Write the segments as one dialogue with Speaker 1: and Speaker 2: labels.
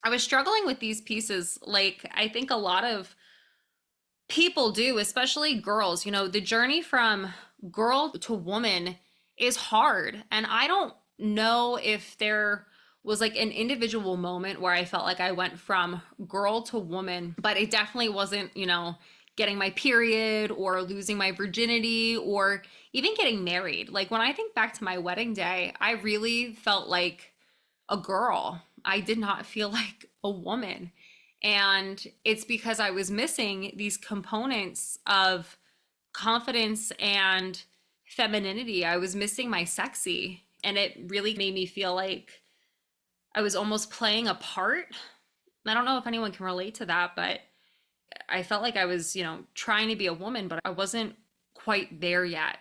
Speaker 1: I was struggling with these pieces, like I think a lot of people do, especially girls. The journey from girl to woman is hard. And I don't know if there was like an individual moment where I felt like I went from girl to woman, but it definitely wasn't, getting my period or losing my virginity or even getting married. Like when I think back to my wedding day, I really felt like a girl. I did not feel like a woman. And it's because I was missing these components of confidence and femininity. I was missing my sexy. And it really made me feel like I was almost playing a part. I don't know if anyone can relate to that, but I felt like I was, trying to be a woman, but I wasn't quite there yet.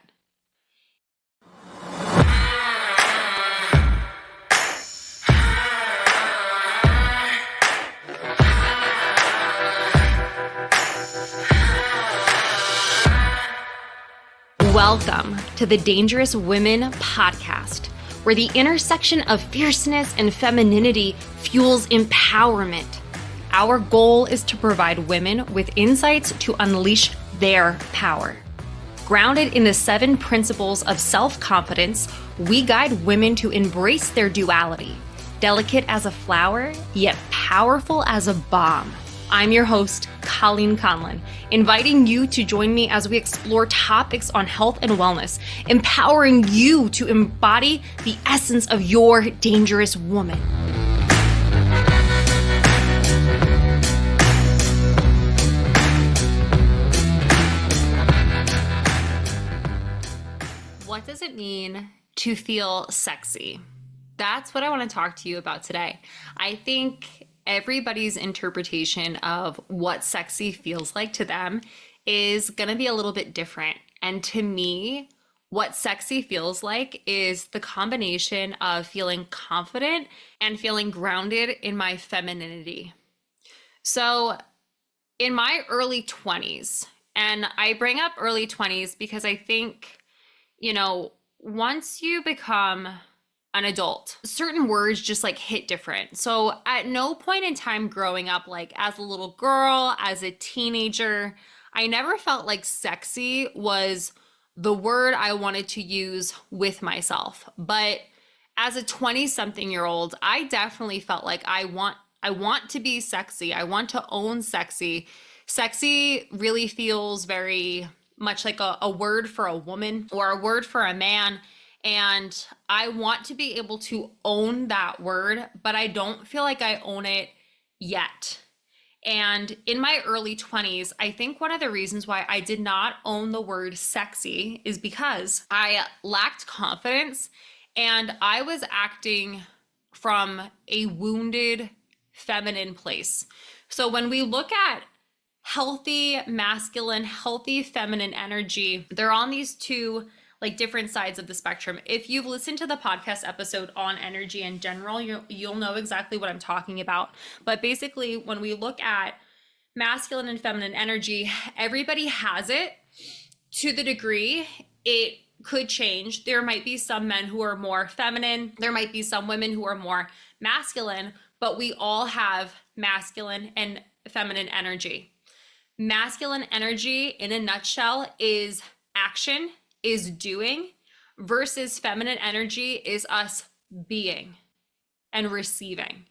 Speaker 1: Welcome to the Dangerous Women podcast, where the intersection of fierceness and femininity fuels empowerment. Our goal is to provide women with insights to unleash their power. Grounded in the 7 principles of self-confidence, we guide women to embrace their duality, delicate as a flower, yet powerful as a bomb. I'm your host, Colleen Conlon, inviting you to join me as we explore topics on health and wellness, empowering you to embody the essence of your dangerous woman. What does it mean to feel sexy? That's what I want to talk to you about today. I think everybody's interpretation of what sexy feels like to them is going to be a little bit different. And to me, what sexy feels like is the combination of feeling confident and feeling grounded in my femininity. So in my early 20s, and I bring up early 20s because I think, once you become an adult, certain words just like hit different. So at no point in time growing up, like as a little girl, as a teenager, I never felt like sexy was the word I wanted to use with myself. But as a 20-something-year-old, I definitely felt like I want to be sexy. I want to own sexy. Sexy really feels very much like a word for a woman or a word for a man. And I want to be able to own that word, but I don't feel like I own it yet. And in my early 20s, I think one of the reasons why I did not own the word sexy is because I lacked confidence and I was acting from a wounded feminine place. So when we look at healthy masculine, healthy feminine energy, they're on these two like different sides of the spectrum. If you've listened to the podcast episode on energy in general, you'll know exactly what I'm talking about. But basically, when we look at masculine and feminine energy, everybody has it to the degree it could change. There might be some men who are more feminine. There might be some women who are more masculine, but we all have masculine and feminine energy. Masculine energy in a nutshell is action, is doing, versus feminine energy is us being and receiving.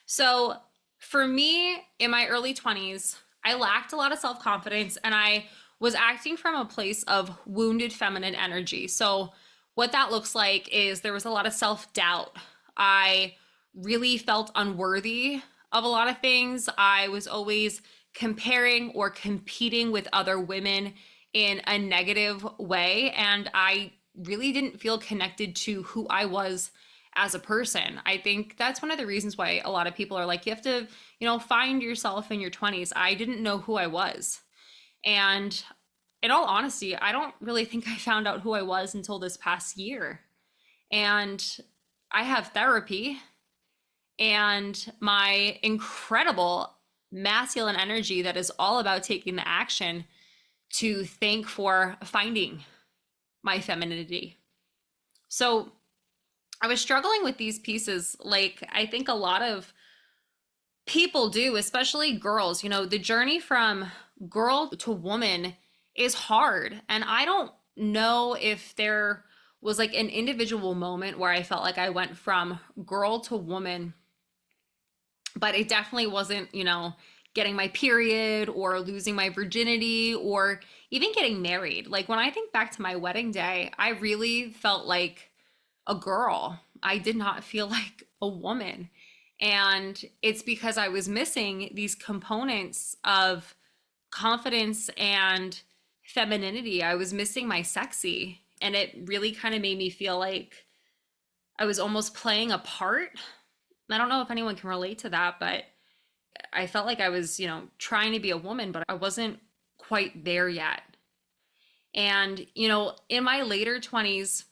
Speaker 1: So for me, in my early 20s, I lacked a lot of self-confidence and I was acting from a place of wounded feminine energy. So what that looks like is there was a lot of self-doubt. I really felt unworthy of a lot of things. I was always comparing or competing with other women in a negative way. And I really didn't feel connected to who I was as a person. I think that's one of the reasons why a lot of people are like, you have to, find yourself in your 20s. I didn't know who I was. And in all honesty, I don't really think I found out who I was until this past year. And I have therapy and my incredible masculine energy that is all about taking the action to thank for finding my femininity. So I was struggling with these pieces. Like, I think a lot of People do, especially girls. The journey from girl to woman is hard. And I don't know if there was like an individual moment where I felt like I went from girl to woman, but it definitely wasn't, getting my period or losing my virginity or even getting married. Like when I think back to my wedding day, I really felt like a girl. I did not feel like a woman. And it's because I was missing these components of confidence and femininity. I was missing my sexy. And it really kind of made me feel like I was almost playing a part. I don't know if anyone can relate to that, but I felt like I was, trying to be a woman, but I wasn't quite there yet. And, in my later 20s,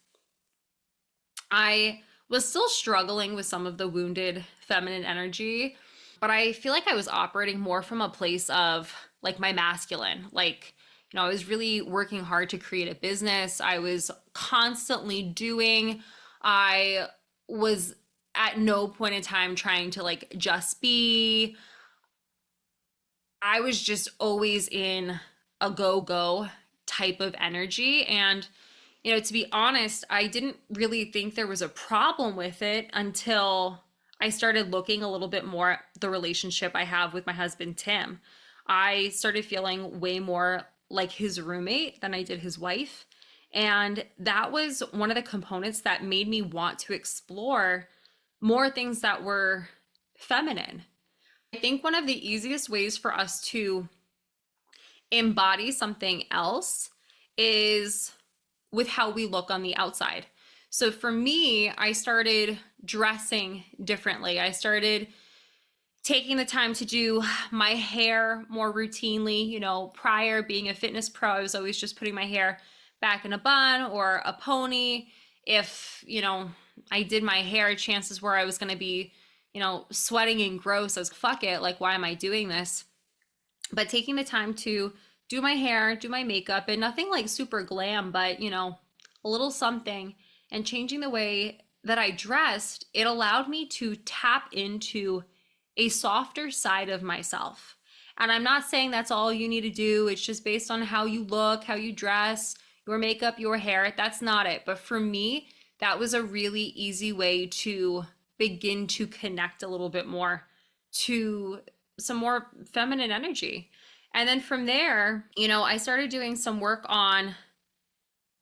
Speaker 1: I was still struggling with some of the wounded feminine energy, but I feel like I was operating more from a place of like my masculine. Like, I was really working hard to create a business. I was constantly doing. I was at no point in time trying to like just be. I was just always in a go go type of energy. And, to be honest, I didn't really think there was a problem with it until I started looking a little bit more at the relationship I have with my husband, Tim. I started feeling way more like his roommate than I did his wife. And that was one of the components that made me want to explore more things that were feminine. I think one of the easiest ways for us to embody something else is with how we look on the outside. So for me, I started dressing differently. I started taking the time to do my hair more routinely. Prior being a fitness pro, I was always just putting my hair back in a bun or a pony. If, I did my hair, chances were I was going to be, sweating and gross. I was, fuck it. Like, why am I doing this? But taking the time to do my hair, do my makeup, and nothing like super glam, but, a little something, and changing the way that I dressed, it allowed me to tap into a softer side of myself. And I'm not saying that's all you need to do. It's just based on how you look, how you dress, your makeup, your hair. That's not it. But for me, that was a really easy way to begin to connect a little bit more to some more feminine energy. And then from there, I started doing some work on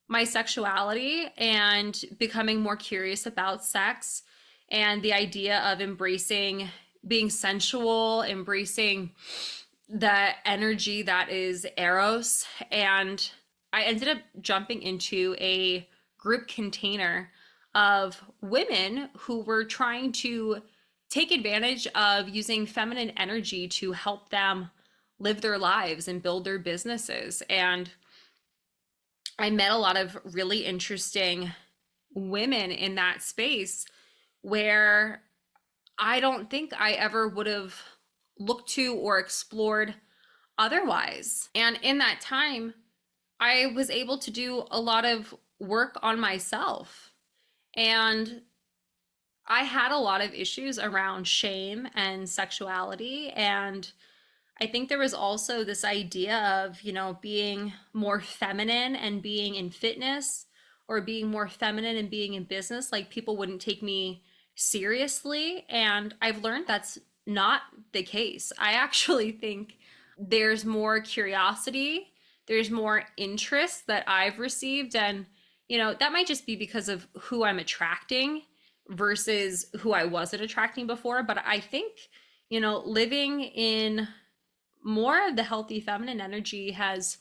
Speaker 1: my sexuality and becoming more curious about sex and the idea of embracing being sensual, embracing the energy that is Eros. And I ended up jumping into a group container of women who were trying to take advantage of using feminine energy to help them live their lives and build their businesses. And I met a lot of really interesting women in that space where I don't think I ever would have looked to or explored otherwise. And in that time, I was able to do a lot of work on myself. And I had a lot of issues around shame and sexuality. And I think there was also this idea of, being more feminine and being in fitness, or being more feminine and being in business. Like people wouldn't take me seriously. And I've learned that's not the case. I actually think there's more curiosity, there's more interest that I've received. And, that might just be because of who I'm attracting versus who I wasn't attracting before. But I think, living in more of the healthy feminine energy has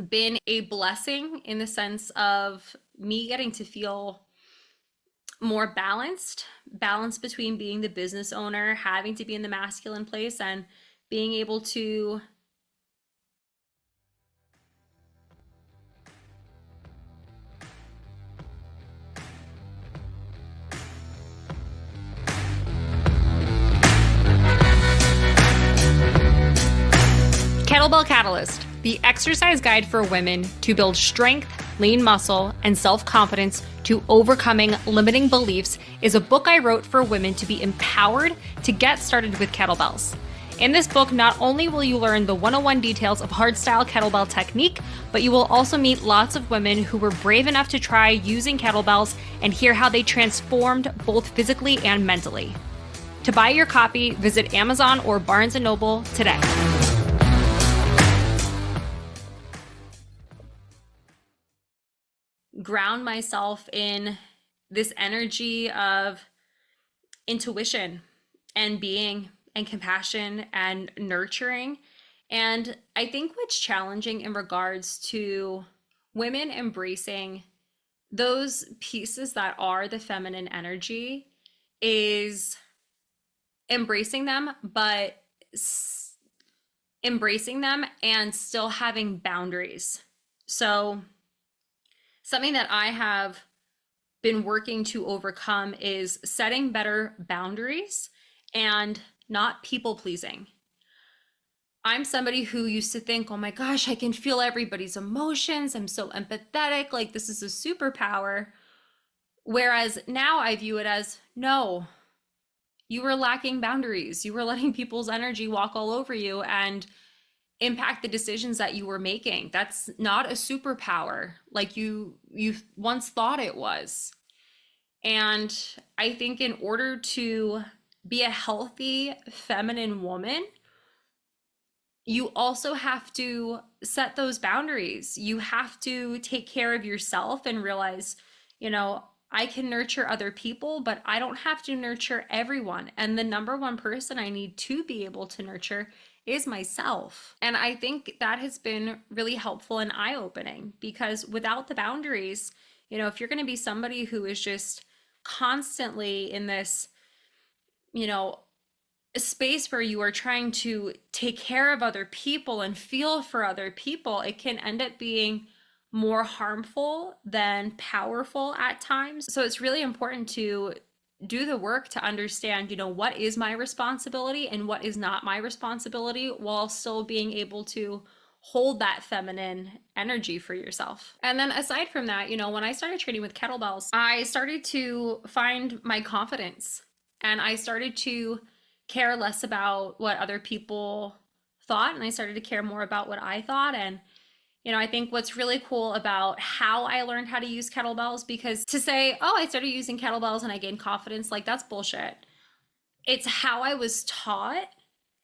Speaker 1: been a blessing in the sense of me getting to feel more balance between being the business owner, having to be in the masculine place, and being able to Kettlebell Catalyst, the exercise guide for women to build strength, Lean Muscle, and Self-Confidence to Overcoming Limiting Beliefs is a book I wrote for women to be empowered to get started with kettlebells. In this book, not only will you learn the 101 details of hardstyle kettlebell technique, but you will also meet lots of women who were brave enough to try using kettlebells and hear how they transformed both physically and mentally. To buy your copy, visit Amazon or Barnes & Noble today. Ground myself in this energy of intuition and being and compassion and nurturing. And I think what's challenging in regards to women embracing those pieces that are the feminine energy is embracing them, but embracing them and still having boundaries. So something that I have been working to overcome is setting better boundaries and not people pleasing. I'm somebody who used to think, oh my gosh, I can feel everybody's emotions. I'm so empathetic. Like, this is a superpower. Whereas now I view it as, no, you were lacking boundaries. You were letting people's energy walk all over you and impact the decisions that you were making. That's not a superpower like you once thought it was. And I think in order to be a healthy feminine woman, you also have to set those boundaries. You have to take care of yourself and realize, I can nurture other people, but I don't have to nurture everyone. And the number one person I need to be able to nurture is myself. And I think that has been really helpful and eye-opening, because without the boundaries, if you're going to be somebody who is just constantly in this, a space where you are trying to take care of other people and feel for other people, it can end up being more harmful than powerful at times. So it's really important to do the work to understand, what is my responsibility and what is not my responsibility, while still being able to hold that feminine energy for yourself. And then aside from that, when I started training with kettlebells, I started to find my confidence, and I started to care less about what other people thought, and I started to care more about what I thought. And I think what's really cool about how I learned how to use kettlebells, because to say, oh, I started using kettlebells and I gained confidence, like, that's bullshit. It's how I was taught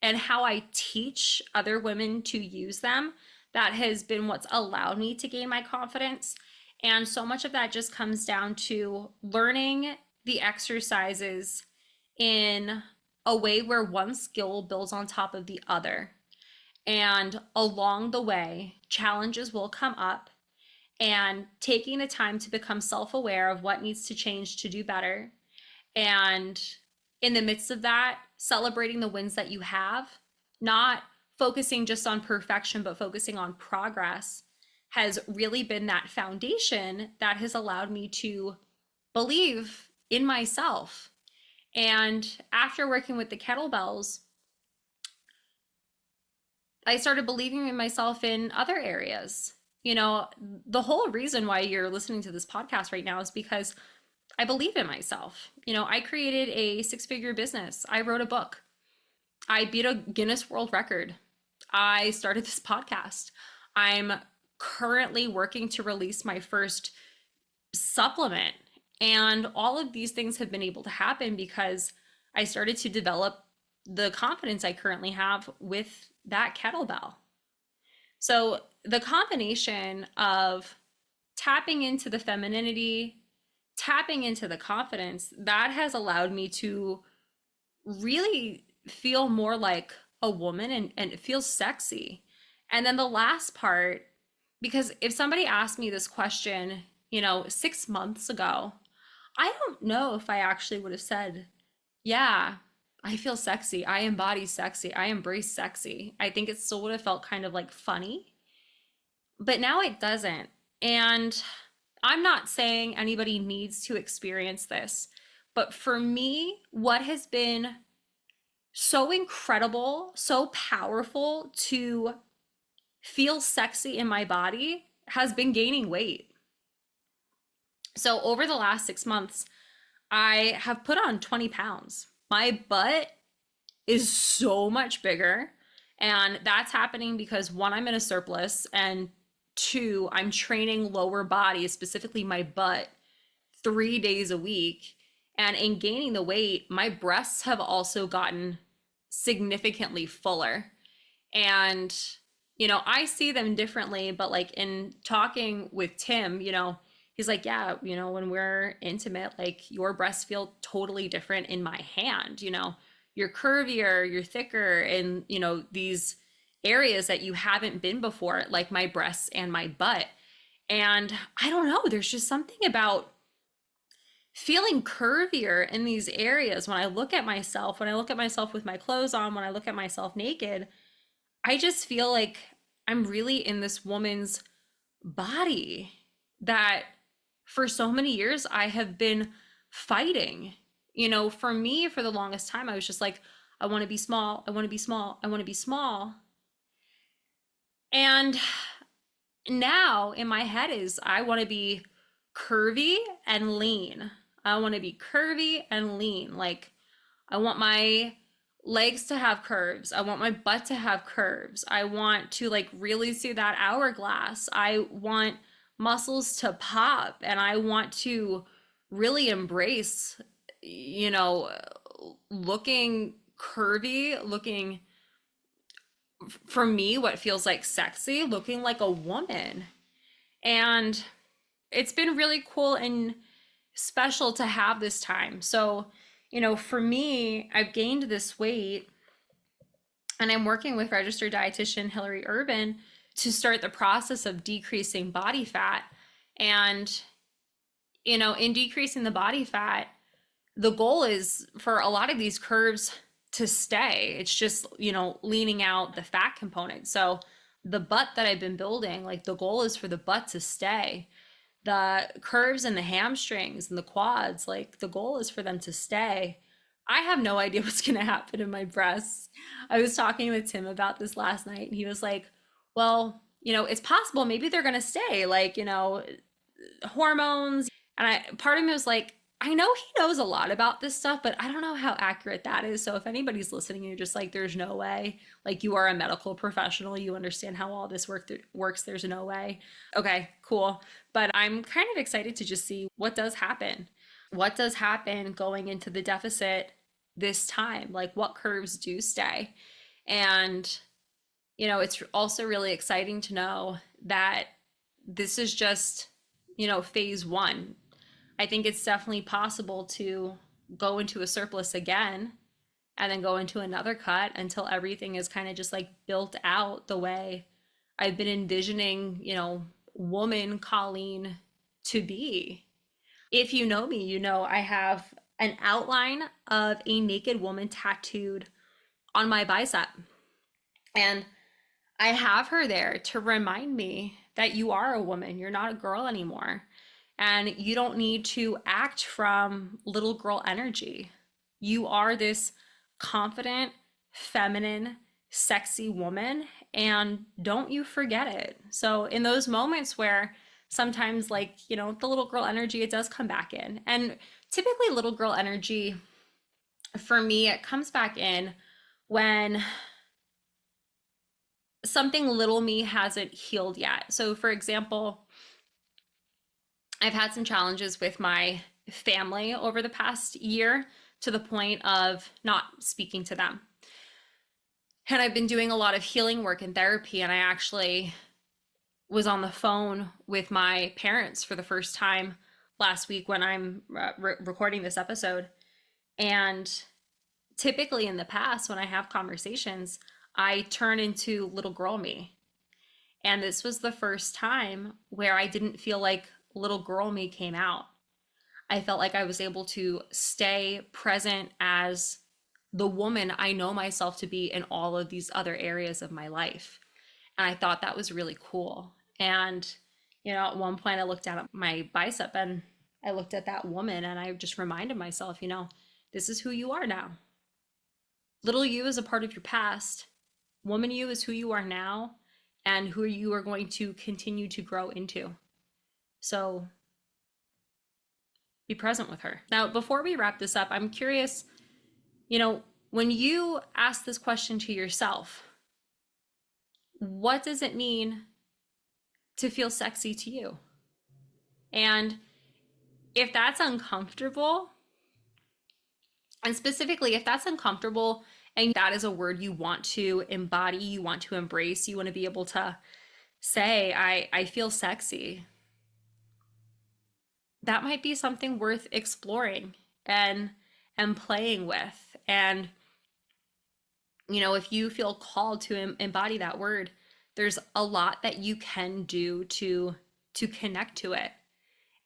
Speaker 1: and how I teach other women to use them that has been what's allowed me to gain my confidence. And so much of that just comes down to learning the exercises in a way where one skill builds on top of the other. And along the way, challenges will come up, and taking the time to become self-aware of what needs to change to do better. And in the midst of that, celebrating the wins that you have, not focusing just on perfection, but focusing on progress, has really been that foundation that has allowed me to believe in myself. And after working with the kettlebells, I started believing in myself in other areas. The whole reason why you're listening to this podcast right now is because I believe in myself. I created a 6-figure business. I wrote a book. I beat a Guinness World Record. I started this podcast. I'm currently working to release my first supplement. And all of these things have been able to happen because I started to develop the confidence I currently have with that kettlebell. So the combination of tapping into the femininity, tapping into the confidence, that has allowed me to really feel more like a woman, and it feels sexy. And then the last part, because if somebody asked me this question, 6 months ago, I don't know if I actually would have said, yeah, I feel sexy. I embody sexy. I embrace sexy. I think it still would have felt kind of like funny, but now it doesn't. And I'm not saying anybody needs to experience this, but for me, what has been so incredible, so powerful to feel sexy in my body has been gaining weight. So over the last 6 months, I have put on 20 pounds. My butt is so much bigger. And that's happening because one, I'm in a surplus, and two, I'm training lower body, specifically my butt, 3 days a week. And in gaining the weight, my breasts have also gotten significantly fuller. And, I see them differently, but like in talking with Tim, he's like, yeah, when we're intimate, like your breasts feel totally different in my hand, you're curvier, you're thicker, and, these areas that you haven't been before, like my breasts and my butt. And I don't know, there's just something about feeling curvier in these areas when I look at myself, when I look at myself with my clothes on, when I look at myself naked. I just feel like I'm really in this woman's body that for so many years I have been fighting. For me, for the longest time, I was just like, I want to be small. I want to be small. I want to be small. And now in my head is I want to be curvy and lean. I want to be curvy and lean. Like I want my legs to have curves. I want my butt to have curves. I want to like really see that hourglass. I want muscles to pop, and I want to really embrace, you know, looking curvy, looking for me what feels like sexy, looking like a woman. And it's been really cool and special to have this time. So, for me, I've gained this weight, and I'm working with registered dietitian Hillary Urban to start the process of decreasing body fat. And, in decreasing the body fat, the goal is for a lot of these curves to stay. It's just, leaning out the fat component. So the butt that I've been building, like the goal is for the butt to stay. The curves and the hamstrings and the quads, like the goal is for them to stay. I have no idea what's going to happen in my breasts. I was talking with Tim about this last night, and he was like, well, it's possible maybe they're going to stay, like, hormones. And part of me was like, I know he knows a lot about this stuff, but I don't know how accurate that is. So if anybody's listening and you're just like, there's no way, like you are a medical professional, you understand how all this works, there's no way. Okay, cool. But I'm kind of excited to just see what does happen. What does happen going into the deficit this time? Like what curves do stay? And, it's also really exciting to know that this is just, phase one. I think it's definitely possible to go into a surplus again and then go into another cut until everything is kind of just like built out the way I've been envisioning, woman Colleen to be. If you know me, I have an outline of a naked woman tattooed on my bicep. And I have her there to remind me that you are a woman, you're not a girl anymore. And you don't need to act from little girl energy. You are this confident, feminine, sexy woman, and don't you forget it. So, in those moments where sometimes, like, the little girl energy, it does come back in. And typically, little girl energy, for me, it comes back in when something little me hasn't healed yet. So, for example, I've had some challenges with my family over the past year to the point of not speaking to them. And I've been doing a lot of healing work and therapy, and I actually was on the phone with my parents for the first time last week when I'm recording this episode. And typically in the past, when I have conversations, I turn into little girl me. And this was the first time where I didn't feel like little girl me came out. I felt like I was able to stay present as the woman I know myself to be in all of these other areas of my life. And I thought that was really cool. And, at one point I looked at my bicep and I looked at that woman and I just reminded myself, this is who you are now. Little you is a part of your past. Woman you is who you are now and who you are going to continue to grow into. So Be present with her. Now, before we wrap this up, I'm curious, when you ask this question to yourself, what does it mean to feel sexy to you? And if that's uncomfortable, and specifically if that's uncomfortable and that is a word you want to embody, you want to embrace, you want to be able to say, I feel sexy, that might be something worth exploring and playing with. And if you feel called to embody that word, there's a lot that you can do to connect to it.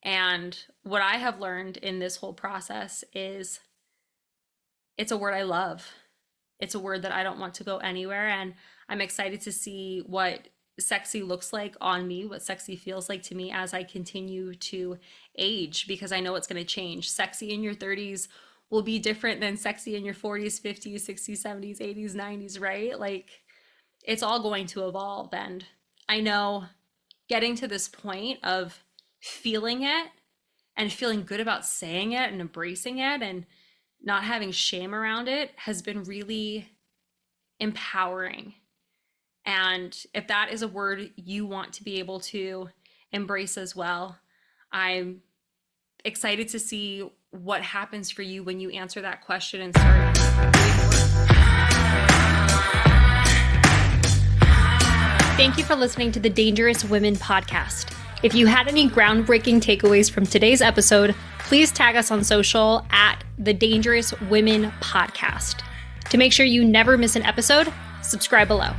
Speaker 1: And what I have learned in this whole process is it's a word I love. It's a word that I don't want to go anywhere. And I'm excited to see what sexy looks like on me, what sexy feels like to me as I continue to age, because I know it's going to change. Sexy in your 30s will be different than sexy in your 40s, 50s, 60s, 70s, 80s, 90s, right? Like, it's all going to evolve. And I know getting to this point of feeling it and feeling good about saying it and embracing it and not having shame around it has been really empowering. And if that is a word you want to be able to embrace as well, I'm excited to see what happens for you when you answer that question and start doing the work. Thank you for listening to the Dangerous Women podcast. If you had any groundbreaking takeaways from today's episode, please tag us on social at the Dangerous Women podcast. To make sure you never miss an episode, subscribe below.